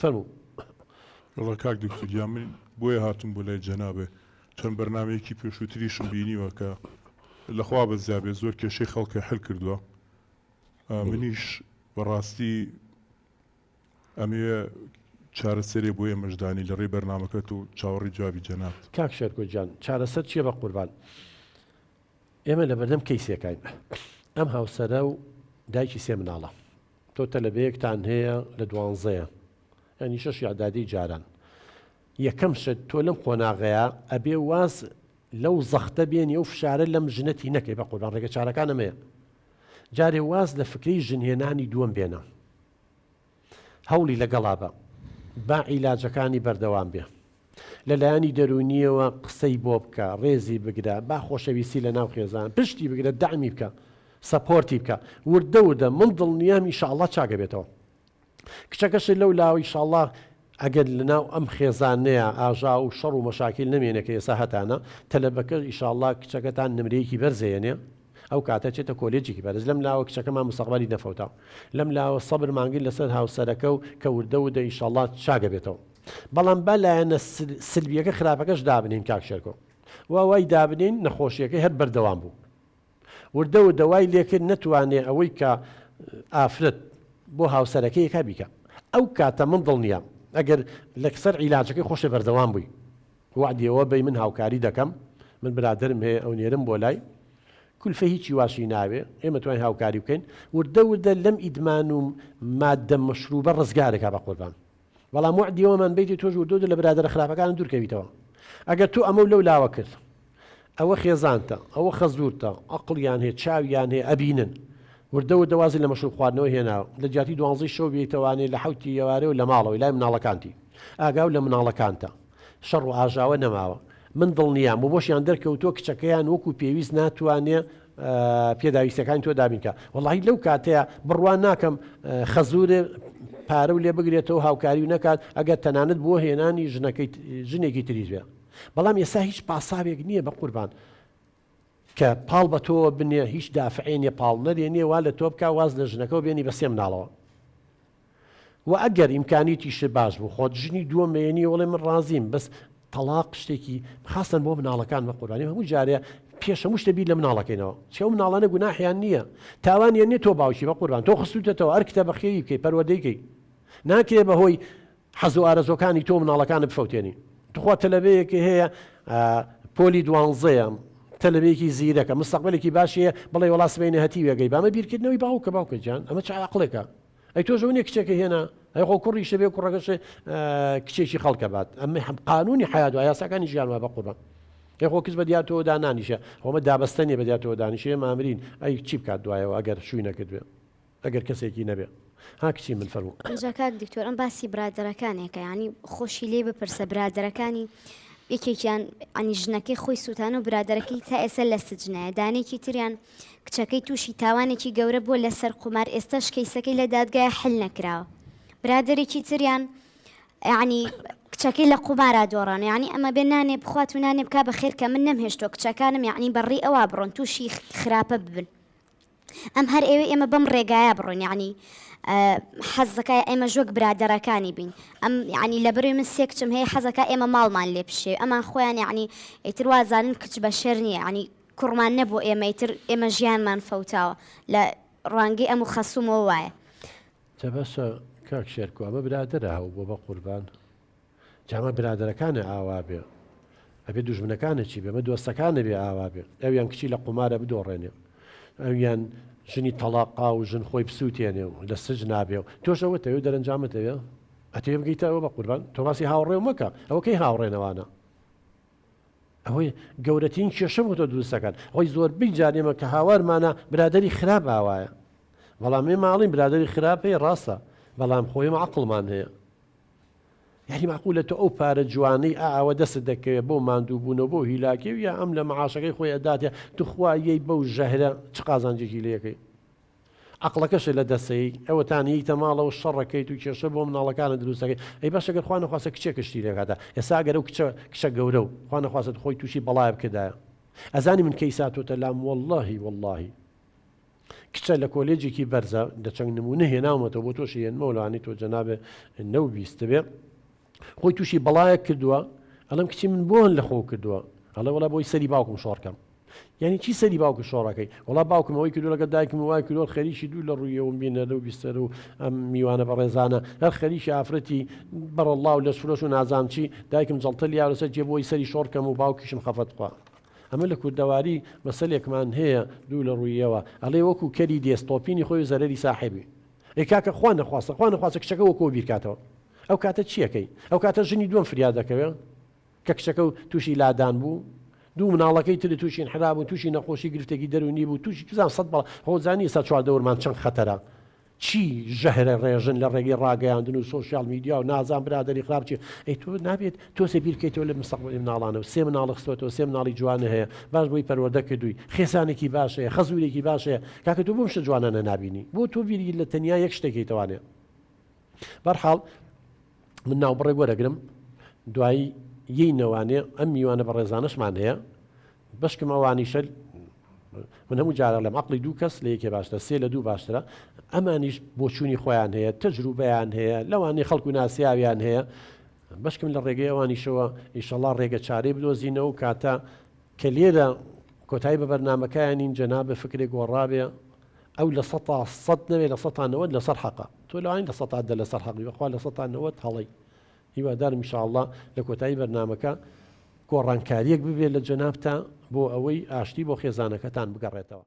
فەرموو. والله کاک دکتۆر من بۆیە هاتم بۆ لای جەنابێ چەند بەرنامەیەکی پێشووتریشم بینیوە کە لەخوا بەزیابێ زۆر کێشەی خەڵکە حل کردووە. منیش بەڕاستی ئەمێ چارەسەرێ بۆ ئێمەشدانی لە ڕێی بەرنامەکەت و چاوەڕی جوابی جەناب. کاک شێرکۆ جان چارەسەر چییە بە قوربان؟ ئێمە لە بەردەم کەیسەکەین. ئەم هاوسەرە و دایکی سێ مناڵە، تۆ تەلەبەیەکتان هەیە لە 12 ینی 6 یاعدادی جاران. یەکەم شت تۆ لەم قۆناغەیە ئەبێ واز لەو زەختە بێنی ئەو فشارە لەم ژنەتی نەکەی بە قوربان ڕێگە چارەکانەمەیە. جارێ واز لە فکری ژنهێنانی دووەم بێنە، هەوڵی لەگەڵا بە با عیلاجەکانی بەردەوام بێ، لەلایەنی دەرونیەوە قسەی بۆ بکە، ڕێزی بگرە، با خۆشەویستی لە ناو خێزان، پشتی بگرە، داعمی بکە، سەپۆرتی بکە، وردە من دڵنیام ئینشاءڵڵا چاکە بێتەوە. کچەکەش لەو لاوە ئینشاءڵڵا ئەگەر لەناو ئەم خێزانەیە ئاژا و شەڕ و مەشاکیل نەمێنێ کە ئێستا هەتانە تەلەبەکە ئینشاءڵڵا کچەکەتان نمرەیەکی بەرزێنێ، ئەو کاتە چێتە کۆلێجێکی بەرز. لەم لاوە کچەکەمان مستەقبەلی نەفەوتە، لەم لاوە سەبر مانگی لەسەر هاوسەرەکە و کە وردە ئینشاءڵڵا چاکە بێتەوە. بەڵام با لایەنە سلبیەکە خراپەکەش دابنین کاک شێرکۆ، وای دابنین نەخۆشیەکەی هەر بەردەوام بوو. وردە وای لێکرد نەتوانێ ئەوەی کە ئافرەت بۆ هاوسەرەکەی یەکا بیکە. ئەو کاتە من دڵنیام ئەگەر لەکسەر عیلاجەکەی خۆشە بەردەوام بووی، وعدیەوە بەی من هاوکاری دەکەم، من برادرم هەیە ئەو نێرم بۆ لای کولفە هیچی واشی ناوێ، ئێمە توانین هاوکاری بکەین. وردە لەم ئیدمان و مادە مەشروبە ڕزگارێکا بە قوربان. بەڵام وعدیەوەمان بیتی تۆش وردە لە برادرە خراپەکان دوورکەویتەوە. ئەگەر تو ئەمە لەو لاوە کرد، ئەوە خێزانتە، ئەوە خەزوورتە، عەقڵیان هەیە، چاویان هەیە، ئەبینن وردە وازی لە مەشروب خواردنەوە هێناوە، لە جاتی 12 شەو بێتەوانێ لە حوتی ئێوارێ و لە ماڵەوەی لای مناڵەکانتی ئاگاو لە مناڵەکانتە، شەڕ و ئاژاوە نەماوە. من دڵنیام و بۆشیان دەرکەوتۆ کچەکەیان وەکو پێویست ناتوانێ پێداویستەکانی تۆ دابینکە. وەڵاهی لەو کاتەیە بڕوان ناکەم خەزورێ پارە و لێ بگرێتەوە هاوکاری و نەکات ئەگەر تەنانەت بۆ هێنانی ژنێکی تریش بێ. بەڵام ئێستا هیچ پاساوێک نییە بە قوربان کە پاڵ بە تۆ بنێ، هیچ دافعێنێ پاڵ نەرێنێ وا لە تۆ بکە واز لە ژنەکەەوە بێنی بە سێ مناڵەوە. و ئەگەر ئیمکانیتیش باش بوو خۆت ژنی دووەمێنی وڵێ من ڕازیم، بەس تەلاق شتێکی خاستن بۆ مناڵەکان بە قوربانی هەموو جارێ پێشە مشتە بیر لە مناڵەکەینەوە، چێ مناڵانە گوناحیان نییە، تاوانیان نیە تۆ باوکی بە قوربان، تۆ خستوتەوە هەر کتێبە خێری بکەی پەروەردەیکەی، ناکرێ بەهۆی حەز و ئارەزۆکانی تۆ مناڵەکانت بفەوتێنی. تخوا تەلەبەیەکی هەیە پۆلی 12 تەلەبەیەکی زیرەکە مستەقبلێکی باشیە بڵێ وڵا سبەینە هەتی وێگەی بامە بیرکردنەوەی باوکە جان ئەمە چ عەقڵێکە؟ ئەی تۆ ژەونێ کچێکە هێنا ئەی خۆ کوڕیشە بێ کوڕەکەش کچێکی خەڵکە بات، ئەمە قانونی حیات و یاساکانی ژیانوە بە قوربان. ئەی خۆ کەس بەدیاتەوە دانانیشە، خۆمە دابەستنیە بەدیاتەوە دانیشێ مامرین ئەی چی بکات دوایەوە ئەگەر شووی نەکردوێ، ئەگەر کەسێکی نەبێ. ها کچی من فەرموو. ئەجا کاک دکتۆر ئەم باسی برادەرەکانێکە، ینی خۆشی لێ بپرسە برادەرەکانی یەکێکیان ئەنی ژنەکەی خۆی سووتان و برادەرەکەی تا ئێستا لە سجنایە، دانێکی تریان کچەکەی تووشی تاوانێکی گەورە بۆ لەسەر قومار، ئێستاش کەیسەکەی لە دادگایە حل نەکراوە. برادێکی تریان ینی کچەکەی لە قومارە دۆڕان، ینی ئەمە بێ نانێ بخوات و نانێ بک بە خێر کە من نەمهێشتۆ کچەکانم ینی بەڕێ ئەوە بڕۆن تووشی خراپە ببن. ئەم هەر ئێمە بەم ڕێگایە بڕۆین، ینی حەزەکە ئێمە ژۆک برادەرەکانی بین. ئەم ینی لە بەروی من سێ کچم هەیە حەزەکە ئێمە ماڵمان لێ بشێ، ئەمان خۆیان ینی ئیتر وازانن کچ بە شێر نییە، ینی کوڕمان نەبوو ئێمە ئیتر ئێمە ژیانمان فەوتاوە لە ڕوانگەی ئەم و خەسوومەوە وایە. تەبەسە کاک شێرکۆ ئەمە برادەرە هەو بۆ بە قوربان، جامە برادەرەکانە ئاوا بێ، ئەبێ دوژمنەکانە چی بێ، ئەمە دۆستەکانە بێ ئاوا بێ، ئەویان کچی لە قومارە بدۆڕێنێ، ئەویان ژنی تەلاقا و ژن خۆی بسووتێنێ و لە سج نابێ و تۆشەوە تەوێ دەرەنجامەتەوە ئەتێ بگەیتەوە بە قوربان، تۆ باسی هاوڕێ و مەکە، ئەوە کەی هاوڕێنەوانە، ئەوەی گەورەترین کێشە بۆ تۆ دروستەکان. خۆی زۆربەی جارێمە کە هاوارمانە برادەری خراپ ئاوایە، بەڵام ئێمە ماڵین برادەری خراپ هەیە ڕاستە، بەڵام خۆیمە عەقڵمان هەیە. یعنی معقولە تۆ ئەو پارە جوانەی ئاوە دەست دەکەوێت بۆ ماندووبوونەوە بۆ هیلاکی و یا ئەم لە مەعاشەکەی خۆی ئەداتێ توخوایەی بەو ژەهرە چ قازانجێکی لەکەی عەقڵەکەشە لە دەسەی ئەوەتان هیتە ماڵەوە شەڕەکەیت و کێشە بۆ مناڵەکانە دروستەکەی. ئەی باشە گەر خوا نەخواستە کچێکشتی لێکاتە ئێستا گەرە و کچە گەورە و خوا نەخواستە خۆی تووشی بەڵای بکردایە. ئەزانی من کەی ساتۆتە لام واللهی کچە لە کۆلێجێکی بەرزە دەچەند نمونە هێناومەتەوە بۆ تۆشی هێنمەوەلانی تۆ جەنابێ نەو بیستە بێ خۆی تووشی بەڵایەک کردووە ئەڵم کچی من بۆن لە خۆ کردووە ئەڵە وڵا بۆی سەری باوکم شۆڕکەم یعنی چی سەری باوکە شۆڕەکەی وڵا باوکم ئەوەی کردو لەگە دایکم وای کردۆ خەریکی دوو لە ڕوویەوە بینە لەو بیستەر و ئەم میوانە بە ڕێزانە هەر خەریکی ئافرەتی بەڕەڵا و لە سفرۆش و نازام چی دایکم جەڵتە لیا لەسەر جێ بۆی سەری شۆڕکەم و باوکیشم خەفەت خوا ئەمە لە کوردەواری مەسەلێکمان هەیە دوو لە ڕوویەوە ئەڵێ وەکو کەری دێستۆپینی خۆی زەرەری ساحێبی ئەی کاکە خوا نەخواستە کچەکە وەکۆ بیرکاتەوە ئەو کاتە چیەکەی ئەو کاتە ژنی دووەم فریاد دەکەوێت کە کچەکە و تووشی لادان بوو دوو مناڵەکەی تر تووشی انحراف بوو تووشی نەخۆشی گرفتێکی دەرونی بوو تووشی کزان سەد بەڵ هۆزانی ئێستا چواردەوەرمان چەند خەتەرە چی ژەهرە ڕێژن لە ڕێگەی ڕاگەیاندن و سۆشیال میدیا و نازان برادری خراپ چی ئەی تۆ نابێت تۆ سێبیر بکەیتەوە لە مستەقبەلی مناڵانەوە سێ مناڵ خستۆتەوە سێ مناڵی جوانە هەیە باش بۆی پەروەردە کردووی خێسانێکی باش هەیە خەزوورێکی باش هەیە کاکە تۆ بۆم شتە جوانانە نابینی بۆ تۆ بیری لە تەنیا یەک شتێکی توانێ بەرحاڵ من ناوبڕێک وەرەگرم دوایی یەی نەوانێ ئەم میوانە بە ڕێزانەشمان هەیە بەشکم ئەوانیشە من هەموو جارە لەم عەقڵی دوو کەس لە یەکێ باشترە سێ لە دوو باشترە ئەمانیش بۆچوونی خۆیان هەیە تەجروبەیان هەیە لەوانەیە خەڵکو و ناسیاویان هەیە بەشکم لە ڕێگەی ئەوانیشەوە ئیشەڵا ڕێگە چارەی بدۆزینەوە و کاتە کە لێرە کۆتایی بە بەرنامەکانین جەنابە فکرێک گۆڕابێ ئەو لە سەد نەوێ لە 100 لەسەر حەقە تۆ لەوانی لە 100 لەسەر حەقی بەخوا لە 100 هەڵی هیوادارم ئینشاءالله لە کۆتایی بەرنامەکە گۆڕانکاریەک ببێت لە جەنابتە بۆ ئەوەی ئاشتی بۆ خێزانەکەتان بگەڕێتەوە.